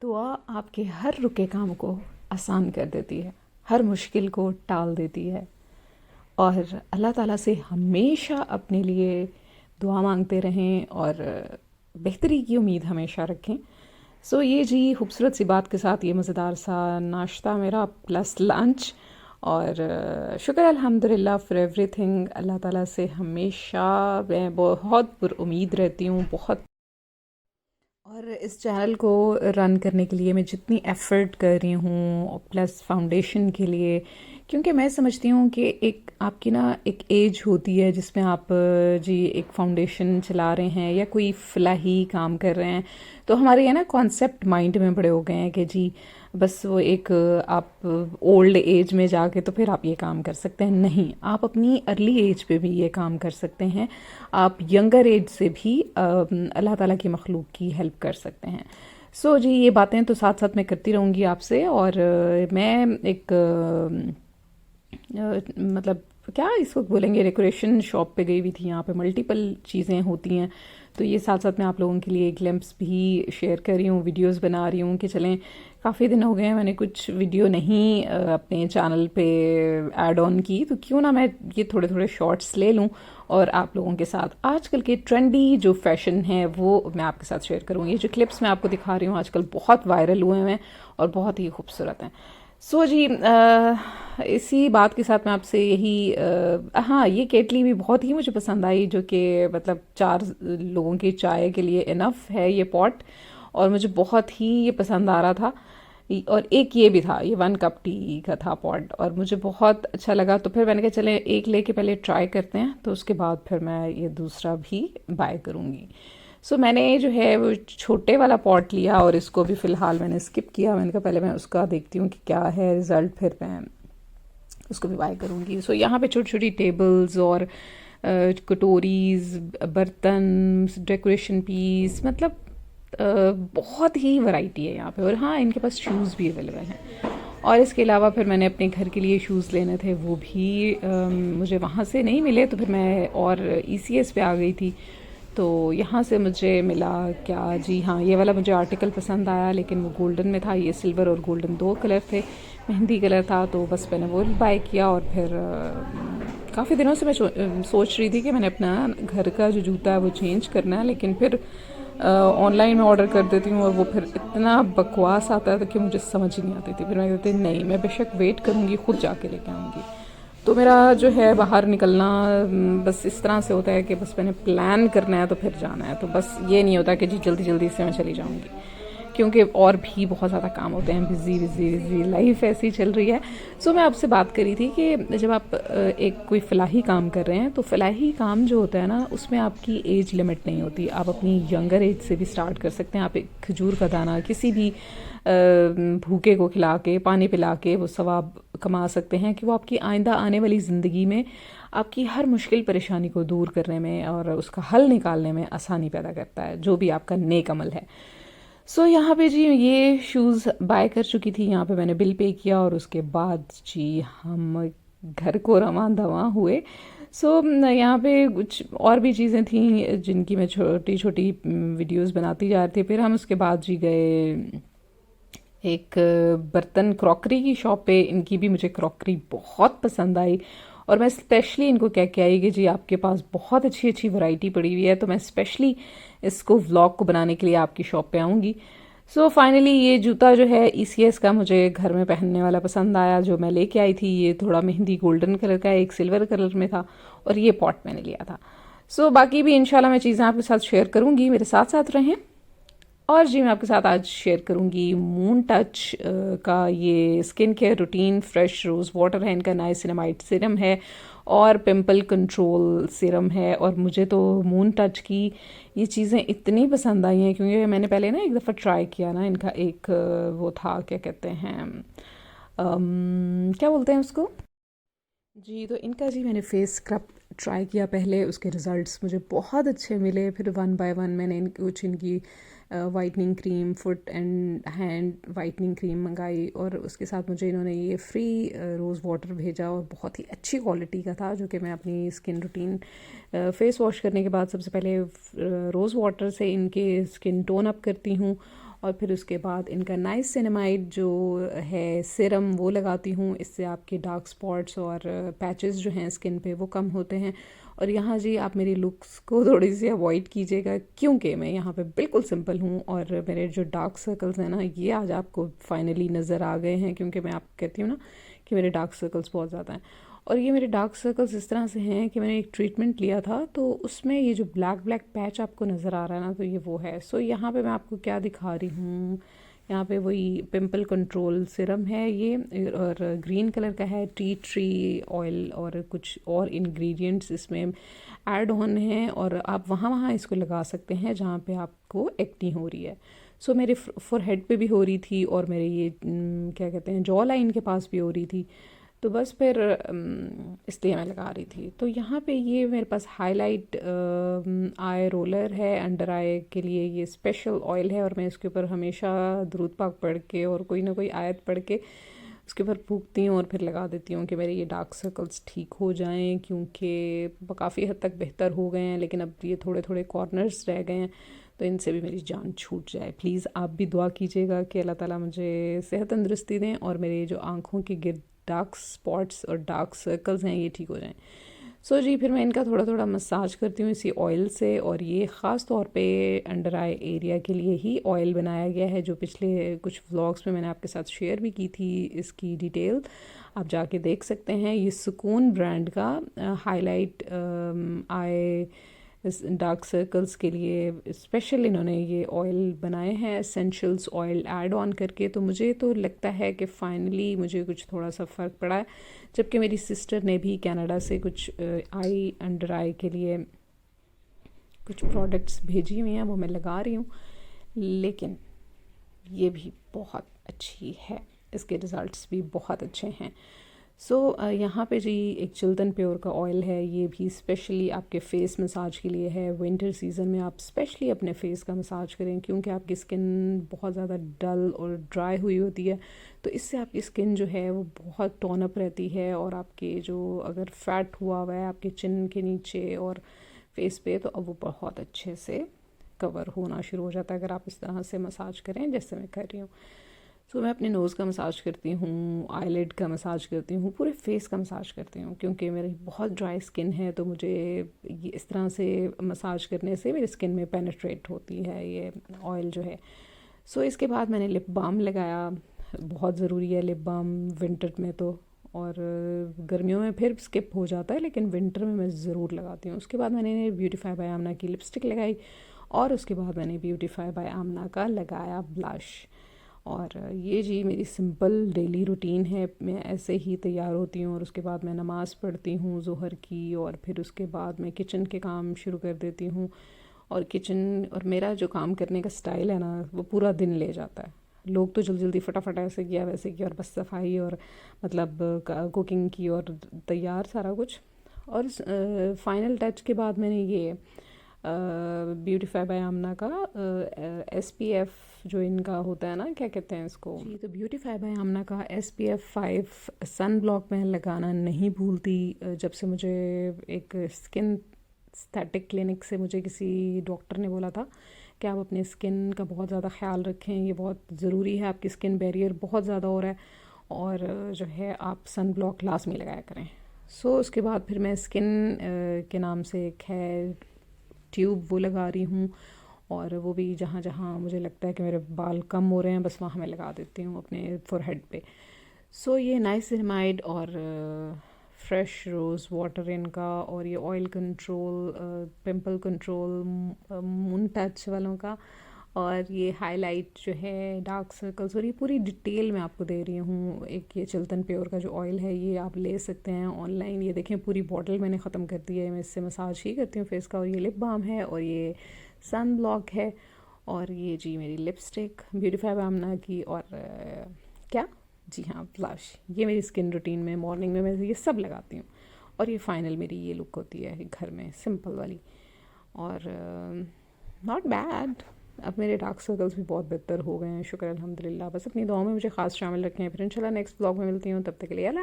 दुआ आपके हर रुके काम को आसान कर देती है, हर मुश्किल को टाल देती है। और अल्लाह ताला से हमेशा अपने लिए दुआ मांगते रहें और बेहतरी की उम्मीद हमेशा रखें। सो ये जी खूबसूरत सी बात के साथ ये मज़ेदार सा नाश्ता मेरा प्लस लंच। और शुक्र अल्हम्दुलिल्लाह फॉर एवरीथिंग। अल्लाह ताला से हमेशा मैं बहुत पुरुमीद रहती हूँ, बहुत। और इस चैनल को रन करने के लिए मैं जितनी एफ़र्ट कर रही हूँ प्लस फाउंडेशन के लिए, क्योंकि मैं समझती हूँ कि एक आपकी ना एक एज होती है जिसमें आप जी एक फाउंडेशन चला रहे हैं या कोई फ़लाही काम कर रहे हैं, तो हमारे ये ना कॉन्सेप्ट माइंड में बड़े हो गए हैं कि जी बस वो एक आप ओल्ड एज में जाके तो फिर आप ये काम कर सकते हैं। नहीं, आप अपनी अर्ली एज पे भी ये काम कर सकते हैं। आप यंगर एज से भी अल्लाह ताला की मखलूक की हेल्प कर सकते हैं। सो जी ये बातें तो साथ साथ मैं करती रहूँगी आपसे। और मैं एक मतलब क्या इस वक्त बोलेंगे, डेकोरेशन शॉप पे गई हुई थी। यहाँ पे मल्टीपल चीज़ें होती हैं, तो ये साथ साथ मैं आप लोगों के लिए ग्लिम्प्स भी शेयर कर रही हूँ, वीडियोस बना रही हूँ कि चलें काफ़ी दिन हो गए हैं मैंने कुछ वीडियो नहीं अपने चैनल पे ऐड ऑन की, तो क्यों ना मैं ये थोड़े थोड़े शॉर्ट्स ले लूँ और आप लोगों के साथ आजकल के ट्रेंडी जो फैशन है वो मैं आपके साथ शेयर करूँगी। ये जो क्लिप्स मैं आपको दिखा रही हूँ आजकल बहुत वायरल हुए हैं और बहुत ही खूबसूरत हैं। सो जी इसी बात के साथ मैं आपसे यही हाँ, ये केटली भी बहुत ही मुझे पसंद आई, जो कि मतलब 4 लोगों की चाय के लिए इनफ है ये पॉट, और मुझे बहुत ही ये पसंद आ रहा था। और एक ये भी था, ये 1 कप टी का था पॉट, और मुझे बहुत अच्छा लगा। तो फिर मैंने कहा चले एक लेके पहले ट्राई करते हैं, तो उसके बाद फिर मैं ये दूसरा भी बाय करूँगी। सो मैंने जो है वो छोटे वाला पॉट लिया और इसको भी फ़िलहाल मैंने स्किप किया। मैंने कहा पहले मैं उसका देखती हूँ कि क्या है रिज़ल्ट, फिर मैं उसको भी बाय करूँगी। सो यहाँ पे छोटी छोटी टेबल्स और कटोरीज, बर्तन, डेकोरेशन पीस, मतलब बहुत ही वैरायटी है यहाँ पे। और हाँ, इनके पास शूज़ भी अवेलेबल हैं। और इसके अलावा फिर मैंने अपने घर के लिए शूज़ लेने थे, वो भी मुझे वहाँ से नहीं मिले, तो फिर मैं और ईसीएस पे आ गई थी। तो यहाँ से मुझे मिला क्या जी, हाँ ये वाला मुझे आर्टिकल पसंद आया, लेकिन वो गोल्डन में था। ये सिल्वर और गोल्डन दो कलर थे, मेहंदी कलर था, तो बस मैंने वो बाय किया। और फिर काफ़ी दिनों से मैं सोच रही थी कि मैंने अपना घर का जो जूता है वो चेंज करना है, लेकिन फिर ऑनलाइन में ऑर्डर कर देती हूँ और वो फिर इतना बकवास आता था कि मुझे समझ ही नहीं आती थी। फिर मैं कहती नहीं, मैं बेशक वेट करूँगी, खुद जाके लेके आऊँगी। तो मेरा जो है बाहर निकलना बस इस तरह से होता है कि बस मैंने प्लान करना है तो फिर जाना है, तो बस ये नहीं होता कि जी जल्दी जल्दी से मैं चली जाऊँगी, क्योंकि और भी बहुत ज़्यादा काम होते हैं। बिज़ी बिज़ी बिज़ी लाइफ ऐसी चल रही है। सो मैं आपसे बात करी थी कि जब आप एक कोई फ़लाही काम कर रहे हैं, तो फ़लाही काम जो होता है ना, उसमें आपकी एज लिमिट नहीं होती। आप अपनी यंगर एज से भी स्टार्ट कर सकते हैं। आप एक खजूर का दाना किसी भी भूखे को खिला के, पानी पिला के वो सवाब कमा सकते हैं कि वो आपकी आइंदा आने वाली ज़िंदगी में आपकी हर मुश्किल परेशानी को दूर करने में और उसका हल निकालने में आसानी पैदा करता है, जो भी आपका नेक अमल है। सो यहाँ पे जी ये शूज़ बाय कर चुकी थी, यहाँ पे मैंने बिल पे किया और उसके बाद जी हम घर को रवां दवां हुए। सो यहाँ पे कुछ और भी चीज़ें थी जिनकी मैं छोटी छोटी वीडियोस बनाती जा रही थी। फिर हम उसके बाद जी गए एक बर्तन क्रॉकरी की शॉप पे। इनकी भी मुझे क्रॉकरी बहुत पसंद आई, और मैं स्पेशली इनको कह के आई कि जी आपके पास बहुत अच्छी अच्छी वैरायटी पड़ी हुई है, तो मैं स्पेशली इसको व्लॉग को बनाने के लिए आपकी शॉप पे आऊँगी। सो फाइनली ये जूता जो है ईसीएस का मुझे घर में पहनने वाला पसंद आया, जो मैं लेके आई थी। ये थोड़ा मेहंदी गोल्डन कलर का, एक सिल्वर कलर में था, और ये पॉट मैंने लिया था। सो बाकी भी इंशाल्लाह मैं चीज़ें आपके साथ शेयर करूँगी, मेरे साथ साथ रहें। और जी मैं आपके साथ आज शेयर करूंगी मून टच का ये skin care routine. Fresh rose water है इनका, नाइसिनामाइड सीरम है, और पिंपल कंट्रोल सीरम है। और मुझे तो मून टच की ये चीज़ें इतनी पसंद आई हैं, क्योंकि मैंने पहले ना एक दफ़ा ट्राई किया ना इनका एक वो था, क्या कहते हैं, क्या बोलते हैं उसको जी। तो इनका जी मैंने फेस स्क्रब ट्राई किया पहले, उसके रिज़ल्ट्स मुझे बहुत अच्छे मिले। फिर वन बाय वन मैंने कुछ इनकी whitening cream, foot and hand whitening cream मंगाई, और उसके साथ मुझे इन्होंने ये फ्री रोज़ वाटर भेजा, और बहुत ही अच्छी क्वालिटी का था, जो कि मैं अपनी स्किन रूटीन फेस वॉश करने के बाद सबसे पहले रोज़ वाटर से इनके स्किन टोन अप करती हूँ। और फिर उसके बाद इनका नाइसिनामाइड जो है सीरम वो लगाती हूँ। इससे आपके डार्क स्पॉट्स और पैचेस जो हैं स्किन पे वो कम होते हैं। और यहाँ जी आप मेरी लुक्स को थोड़ी सी अवॉइड कीजिएगा, क्योंकि मैं यहाँ पे बिल्कुल सिंपल हूँ और मेरे जो डार्क सर्कल्स हैं ना ये आज आपको फाइनली नज़र आ गए हैं, क्योंकि मैं आपको कहती हूँ ना कि मेरे डार्क सर्कल्स बहुत ज़्यादा हैं। और ये मेरे डार्क सर्कल्स इस तरह से हैं कि मैंने एक ट्रीटमेंट लिया था तो उसमें ये जो ब्लैक ब्लैक पैच आपको नज़र आ रहा है ना, तो ये वो है। सो यहाँ पे मैं आपको क्या दिखा रही हूँ, यहाँ पे वही पिंपल कंट्रोल सिरम है ये, और ग्रीन कलर का है, टी ट्री ऑयल और कुछ और इंग्रेडिएंट्स इसमें ऐड ऑन हैं। और आप वहाँ वहाँ इसको लगा सकते हैं जहाँ पे आपको एक्नी हो रही है। सो मेरे फोरहेड पे भी हो रही थी और मेरे ये क्या कहते हैं जॉ लाइन के पास भी हो रही थी, तो बस फिर इसलिए मैं लगा रही थी। तो यहाँ पे ये मेरे पास हाईलाइट आई रोलर है अंडर आई के लिए, ये स्पेशल ऑयल है और मैं इसके ऊपर हमेशा दुरूद पाक पढ़ के और कोई ना कोई आयत पढ़ के उसके ऊपर फूकती हूँ और फिर लगा देती हूँ कि मेरे ये डार्क सर्कल्स ठीक हो जाएं, क्योंकि काफ़ी हद तक बेहतर हो गए हैं लेकिन अब ये थोड़े थोड़े कॉर्नर्स रह गए हैं, तो इनसे भी मेरी जान छूट जाए। प्लीज़ आप भी दुआ कीजिएगा कि अल्लाह ताला मुझे सेहत तंदुरुस्ती दें और मेरे जो आँखों के गिर्द डार्क स्पॉट्स और डार्क सर्कल्स हैं ये ठीक हो जाएं। सो जी फिर मैं इनका थोड़ा थोड़ा मसाज करती हूँ इसी ऑयल से, और ये ख़ास तौर पे अंडर आई एरिया के लिए ही ऑयल बनाया गया है, जो पिछले कुछ व्लॉग्स में मैंने आपके साथ शेयर भी की थी इसकी डिटेल, आप जाके देख सकते हैं। ये सुकून ब्रांड का हाईलाइट आई डार्क सर्कल्स के लिए स्पेशल इन्होंने ये ऑयल बनाए हैं, एसेंशियल्स ऑयल ऐड ऑन करके। तो मुझे तो लगता है कि फ़ाइनली मुझे कुछ थोड़ा सा फ़र्क पड़ा है, जबकि मेरी सिस्टर ने भी कनाडा से कुछ आई अंडर आई के लिए कुछ प्रोडक्ट्स भेजी हुई हैं, वो मैं लगा रही हूँ, लेकिन ये भी बहुत अच्छी है, इसके रिज़ल्ट्स भी बहुत अच्छे हैं। सो यहाँ पे जी एक चिल्तन प्योर का ऑयल है, ये भी स्पेशली आपके फेस मसाज के लिए है। विंटर सीज़न में आप स्पेशली अपने फेस का मसाज करें, क्योंकि आपकी स्किन बहुत ज़्यादा डल और ड्राई हुई होती है, तो इससे आपकी स्किन जो है वो बहुत टोन अप रहती है, और आपके जो अगर फैट हुआ हुआ है आपके चिन के नीचे और फेस पे, तो अब वो बहुत अच्छे से कवर होना शुरू हो जाता है अगर आप इस तरह से मसाज करें जैसे मैं कर रही हूँ। सो मैं अपने नोज़ का मसाज करती हूँ, आईलिड का मसाज करती हूँ, पूरे फेस का मसाज करती हूँ, क्योंकि मेरी बहुत ड्राई स्किन है, तो मुझे ये इस तरह से मसाज करने से मेरी स्किन में पेनिट्रेट होती है ये ऑयल जो है। सो इसके बाद मैंने लिप बाम लगाया, बहुत ज़रूरी है लिप बाम विंटर में तो, और गर्मियों में फिर स्किप हो जाता है, लेकिन विंटर में मैं ज़रूर लगाती हूँ। उसके बाद मैंने ब्यूटीफाई बाय आमना की लिपस्टिक लगाई, और उसके बाद मैंने ब्यूटीफाई बाय आमना का लगाया ब्लश। और ये जी मेरी सिंपल डेली रूटीन है, मैं ऐसे ही तैयार होती हूँ और उसके बाद मैं नमाज़ पढ़ती हूँ ज़ोहर की, और फिर उसके बाद मैं किचन के काम शुरू कर देती हूँ। और किचन और मेरा जो काम करने का स्टाइल है ना वो पूरा दिन ले जाता है। लोग तो जल्दी जल्दी फटाफट ऐसे किया वैसे किया और बस सफाई और मतलब कुकिंग की और तैयार सारा कुछ। और फाइनल टच के बाद मैंने ये ब्यूटीफाई बाय आमना का SPF जो इनका होता है ना, क्या कहते हैं इसको जी, तो ब्यूटीफाई बाय आमना का SPF 5 सन ब्लॉक मैं लगाना नहीं भूलती। जब से मुझे एक स्किन एस्थेटिक क्लिनिक से मुझे किसी डॉक्टर ने बोला था कि आप अपने स्किन का बहुत ज़्यादा ख्याल रखें, ये बहुत ज़रूरी है, आपकी स्किन बैरियर बहुत ज़्यादा हो रहा है, और जो है आप सन ब्लॉक लाजमी लगाया करें। सो उसके बाद फिर मैं स्किन के नाम से एक है ट्यूब वो लगा रही हूँ, और वो भी जहाँ जहाँ मुझे लगता है कि मेरे बाल कम हो रहे हैं बस वहाँ मैं लगा देती हूँ अपने फोरहेड पे। सो ये नाइसिनामाइड और फ्रेश रोज़ वाटर इनका, और ये oil control, pimple control moon touch वालों का, और ये हाईलाइट जो है डार्क सर्कल्स, और ये पूरी डिटेल मैं आपको दे रही हूँ। एक ये चिल्तन प्योर का जो ऑयल है ये आप ले सकते हैं ऑनलाइन, ये देखें पूरी बॉटल मैंने ख़त्म कर दी है, मैं इससे मसाज ही करती हूँ फेस का। और ये लिप बाम है, और ये सन ब्लॉक है, और ये जी मेरी लिपस्टिक ब्यूटीफाई बाय आमना की, और क्या जी हाँ ब्लश। ये मेरी स्किन रूटीन में मॉर्निंग में मैं ये सब लगाती हूँ, और ये फाइनल मेरी ये लुक होती है घर में सिंपल वाली, और नॉट बैड। अब मेरे डार्क सर्कल्स भी बहुत बेहतर हो गए हैं, शुक्र अल्हम्दुलिल्लाह। बस अपनी दुआओं में मुझे ख़ास शामिल रखें। फिर इंशाल्लाह नेक्स्ट ब्लॉग में मिलती हूँ, तब तक के लिए अल्लाह।